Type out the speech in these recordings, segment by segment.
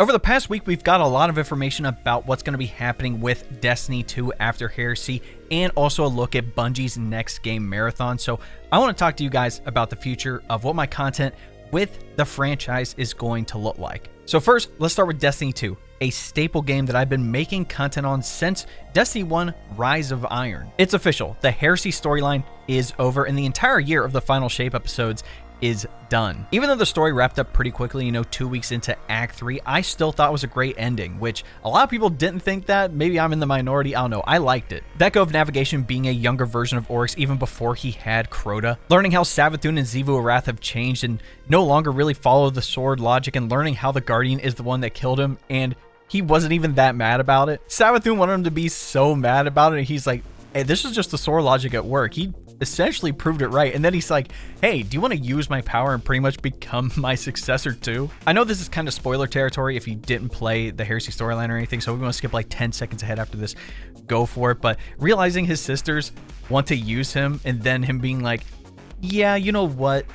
Over the past week, we've got a lot of information about what's going to be happening with Destiny 2 after Heresy, and also a look at Bungie's next game, Marathon. So I want to talk to you guys about the future of what my content with the franchise is going to look like. So first, let's start with Destiny 2, a staple game that I've been making content on since Destiny 1 Rise of Iron. It's official, the Heresy storyline is over, and the entire year of the Final Shape episodes is done. Even though the story wrapped up pretty quickly, 2 weeks into Act 3, I still thought it was a great ending, which a lot of people didn't think that. Maybe I'm in the minority, I don't know. I liked it. That go of navigation being a younger version of Oryx even before he had Crota, learning how Savathun and Xivu Arath have changed and no longer really follow the sword logic, and learning how the Guardian is the one that killed him, and he wasn't even that mad about it. Savathun wanted him to be so mad about it, and he's like, hey, this is just the sword logic at work. He essentially proved it right. And then he's like, hey, do you want to use my power and pretty much become my successor too? I know this is kind of spoiler territory if you didn't play the Heresy storyline or anything, so we're going to skip like 10 seconds ahead after this. Go for it. But realizing his sisters want to use him, and then him being like, yeah, you know what?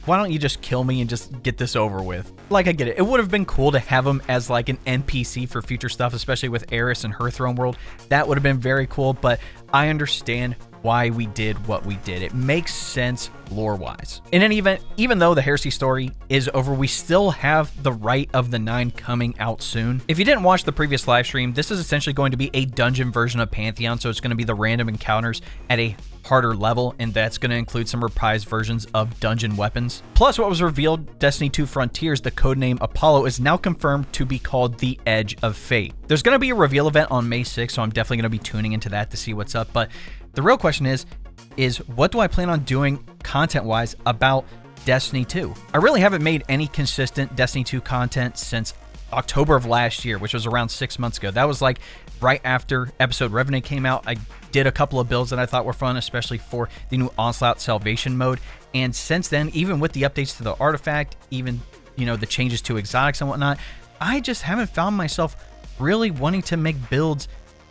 Why don't you just kill me and just get this over with? Like, I get it. It would have been cool to have him as like an NPC for future stuff, especially with Eris and her throne world. That would have been very cool, but I understand why we did what we did. It makes sense lore-wise. In any event, even though the Heresy story is over, we still have the Rite of the Nine coming out soon. If you didn't watch the previous live stream, this is essentially going to be a dungeon version of Pantheon, so it's going to be the random encounters at a harder level, and that's going to include some reprised versions of dungeon weapons. Plus, what was revealed, Destiny 2 Frontiers, the codename Apollo, is now confirmed to be called the Edge of Fate. There's going to be a reveal event on May 6th, so I'm definitely going to be tuning into that to see what's up, but the real question is what do I plan on doing content-wise about Destiny 2? I really haven't made any consistent Destiny 2 content since October of last year, which was around 6 months ago. That was like right after episode Revenant came out. I did a couple of builds that I thought were fun, especially for the new Onslaught Salvation mode. And since then, even with the updates to the artifact, even, the changes to exotics and whatnot, I just haven't found myself really wanting to make builds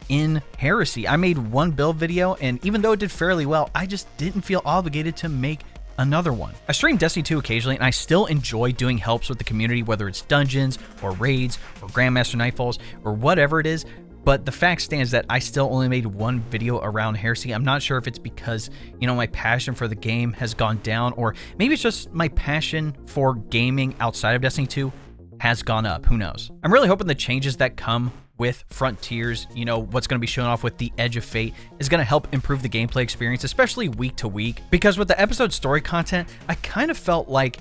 in Heresy. I made one build video, and even though it did fairly well, I just didn't feel obligated to make another one. I stream Destiny 2 occasionally, and I still enjoy doing helps with the community, whether it's dungeons or raids or Grandmaster Nightfalls or whatever it is. But the fact stands that I still only made one video around Heresy. I'm not sure if it's because, my passion for the game has gone down, or maybe it's just my passion for gaming outside of Destiny 2 has gone up. Who knows? I'm really hoping the changes that come with Frontiers, what's going to be shown off with the Edge of Fate, is going to help improve the gameplay experience, especially week to week. Because with the episode story content, I kind of felt like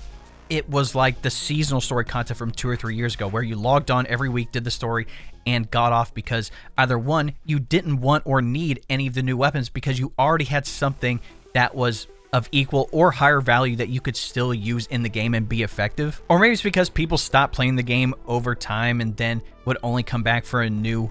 it was like the seasonal story content from 2 or 3 years ago, where you logged on every week, did the story, and got off because either one, you didn't want or need any of the new weapons because you already had something that was of equal or higher value that you could still use in the game and be effective. Or maybe it's because people stopped playing the game over time and then would only come back for a new,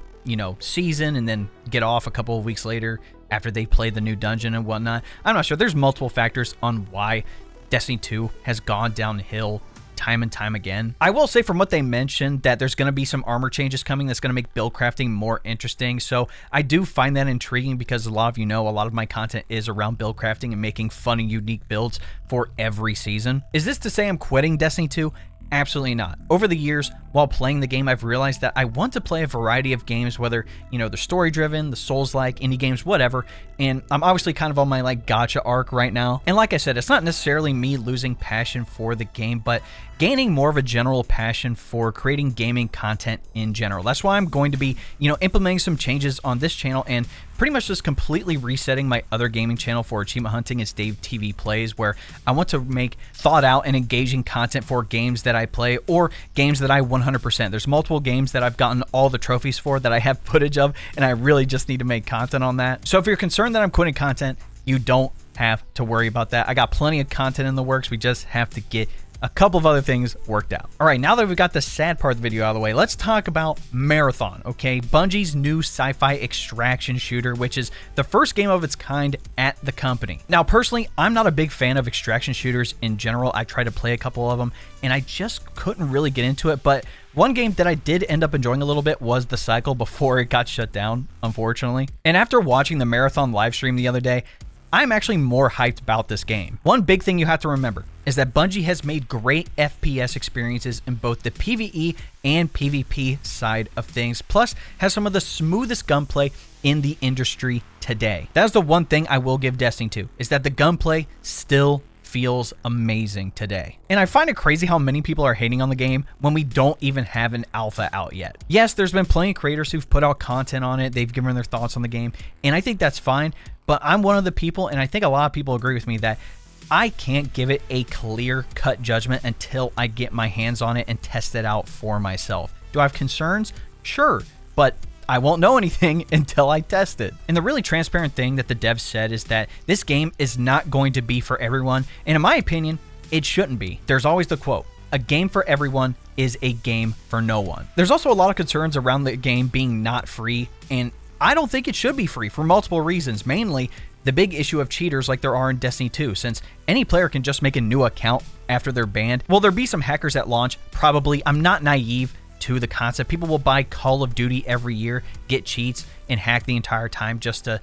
season and then get off a couple of weeks later after they played the new dungeon and whatnot. I'm not sure. There's multiple factors on why Destiny 2 has gone downhill time and time again. I will say from what they mentioned that there's going to be some armor changes coming that's going to make build crafting more interesting. So I do find that intriguing because a lot of a lot of my content is around build crafting and making fun and unique builds for every season. Is this to say I'm quitting Destiny 2? Absolutely not. Over the years, while playing the game, I've realized that I want to play a variety of games, whether, they're story-driven, the Souls-like, indie games, whatever, and I'm obviously kind of on my, gacha arc right now. And like I said, it's not necessarily me losing passion for the game, but gaining more of a general passion for creating gaming content in general. That's why I'm going to be, implementing some changes on this channel and pretty much just completely resetting my other gaming channel for achievement hunting. It's Dave TV Plays, where I want to make thought out and engaging content for games that I play or games that I 100%. There's multiple games that I've gotten all the trophies for that I have footage of, and I really just need to make content on that. So if you're concerned that I'm quitting content, you don't have to worry about that. I got plenty of content in the works. We just have to get a couple of other things worked out. All right, now that we've got the sad part of the video out of the way, let's talk about Marathon, okay? Bungie's new sci-fi extraction shooter, which is the first game of its kind at the company. Now, personally, I'm not a big fan of extraction shooters in general. I tried to play a couple of them, and I just couldn't really get into it, but one game that I did end up enjoying a little bit was The Cycle before it got shut down, unfortunately. And after watching the Marathon live stream the other day, I'm actually more hyped about this game. One big thing you have to remember is that Bungie has made great FPS experiences in both the PvE and PvP side of things, plus has some of the smoothest gunplay in the industry today. That's the one thing I will give Destiny 2, is that the gunplay still feels amazing today. And I find it crazy how many people are hating on the game when we don't even have an alpha out yet. Yes, there's been plenty of creators who've put out content on it, they've given their thoughts on the game, and I think that's fine, but I'm one of the people, and I think a lot of people agree with me, that I can't give it a clear-cut judgment until I get my hands on it and test it out for myself. Do I have concerns? Sure, but I won't know anything until I test it. And the really transparent thing that the devs said is that this game is not going to be for everyone, and in my opinion, it shouldn't be. There's always the quote, "A game for everyone is a game for no one." There's also a lot of concerns around the game being not free, and I don't think it should be free for multiple reasons, mainly the big issue of cheaters like there are in Destiny 2, since any player can just make a new account after they're banned. Will there be some hackers at launch? Probably. I'm not naive to the concept. People will buy Call of Duty every year, get cheats, and hack the entire time just to,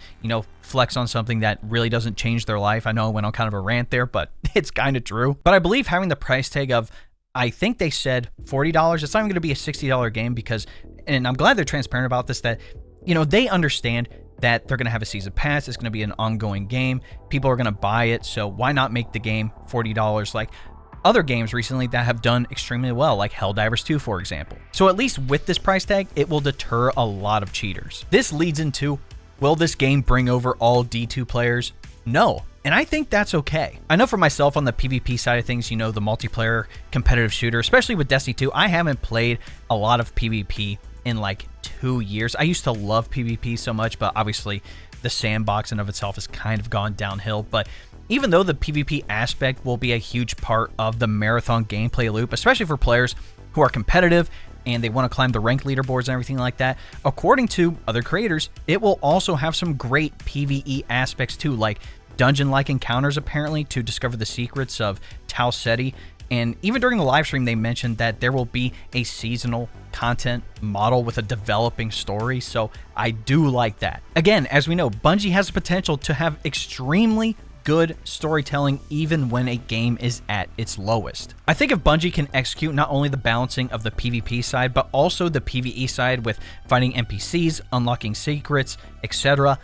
flex on something that really doesn't change their life. I know I went on kind of a rant there, but it's kind of true. But I believe having the price tag of, I think they said $40, it's not even going to be a $60 game because, and I'm glad they're transparent about this, that, they understand that they're going to have a season pass. It's going to be an ongoing game. People are going to buy it. So why not make the game $40 like other games recently that have done extremely well, like Helldivers 2, for example. So at least with this price tag, it will deter a lot of cheaters. This leads into, will this game bring over all D2 players? No. And I think that's okay. I know for myself on the PvP side of things, the multiplayer competitive shooter, especially with Destiny 2, I haven't played a lot of PvP in like 2 years. I used to love PvP so much, but obviously the sandbox in of itself has kind of gone downhill. But even though the PvP aspect will be a huge part of the Marathon gameplay loop, especially for players who are competitive and they want to climb the rank leaderboards and everything like that, according to other creators, it will also have some great PvE aspects too, like dungeon-like encounters apparently to discover the secrets of Tau Ceti. And even during the live stream, they mentioned that there will be a seasonal content model with a developing story, so I do like that. Again, as we know, Bungie has the potential to have extremely good storytelling even when a game is at its lowest. I think if Bungie can execute not only the balancing of the PvP side, but also the PvE side with fighting NPCs, unlocking secrets, etc.,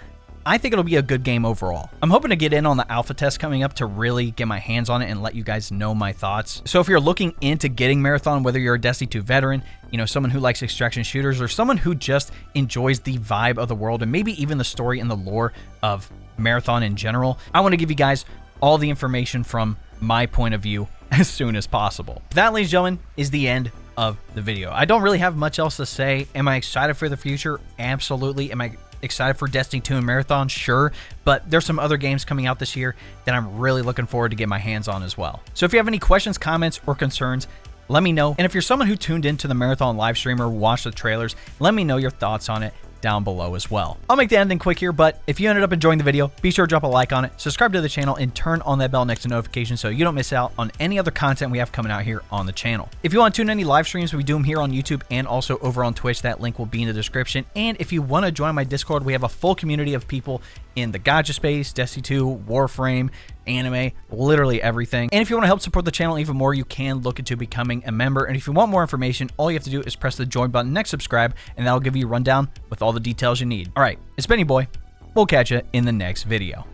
I think it'll be a good game overall. I'm hoping to get in on the alpha test coming up to really get my hands on it and let you guys know my thoughts. So if you're looking into getting Marathon, whether you're a Destiny 2 veteran, someone who likes extraction shooters, or someone who just enjoys the vibe of the world and maybe even the story and the lore of Marathon in general, I want to give you guys all the information from my point of view as soon as possible. That, ladies and gentlemen, is the end of the video. I don't really have much else to say. Am I excited for the future? Absolutely. Am I excited for Destiny 2 and Marathon? Sure, but there's some other games coming out this year that I'm really looking forward to get my hands on as well. So if you have any questions, comments, or concerns, let me know. And if you're someone who tuned into the Marathon live stream or watched the trailers, let me know your thoughts on it down below as well. I'll make the ending quick here, but if you ended up enjoying the video, be sure to drop a like on it, subscribe to the channel, and turn on that bell next to notifications so you don't miss out on any other content we have coming out here on the channel. If you want to tune in any live streams, we do them here on YouTube and also over on Twitch. That link will be in the description. And if you want to join my Discord, we have a full community of people in the gacha space, Destiny 2, Warframe, anime, literally everything. And if you want to help support the channel even more, you can look into becoming a member. And if you want more information, all you have to do is press the join button next subscribe, and that'll give you a rundown with all the details you need. All right, it's been your boy. We'll catch you in the next video.